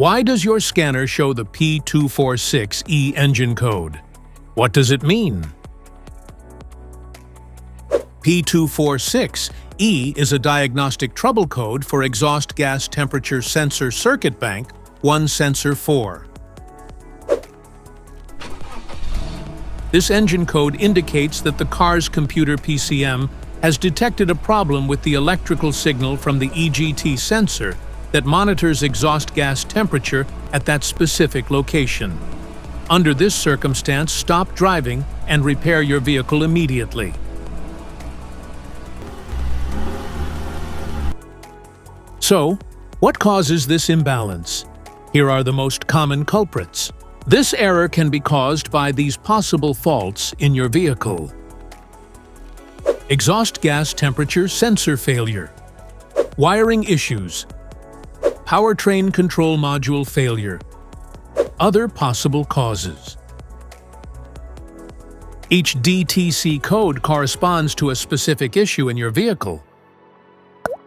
Why does your scanner show the P246E engine code? What does it mean? P246E is a diagnostic trouble code for exhaust gas temperature sensor circuit bank 1 sensor 4. This engine code indicates that the car's computer PCM has detected a problem with the electrical signal from the EGT sensor that monitors exhaust gas temperature at that specific location. Under this circumstance, stop driving and repair your vehicle immediately. So, what causes this imbalance? Here are the most common culprits. This error can be caused by these possible faults in your vehicle. Exhaust gas temperature sensor failure. Wiring issues. Powertrain control module failure. Other possible causes. Each DTC code corresponds to a specific issue in your vehicle.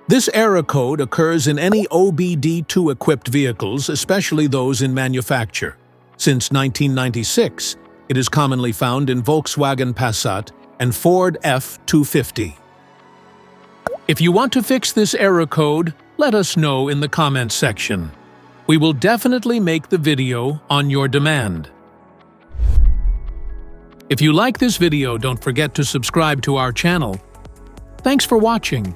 This error code occurs in any OBD2-equipped vehicles, especially those in manufacture. Since 1996, it is commonly found in Volkswagen Passat and Ford F-250. If you want to fix this error code, let us know in the comments section. We will definitely make the video on your demand. If you like this video, don't forget to subscribe to our channel. Thanks for watching.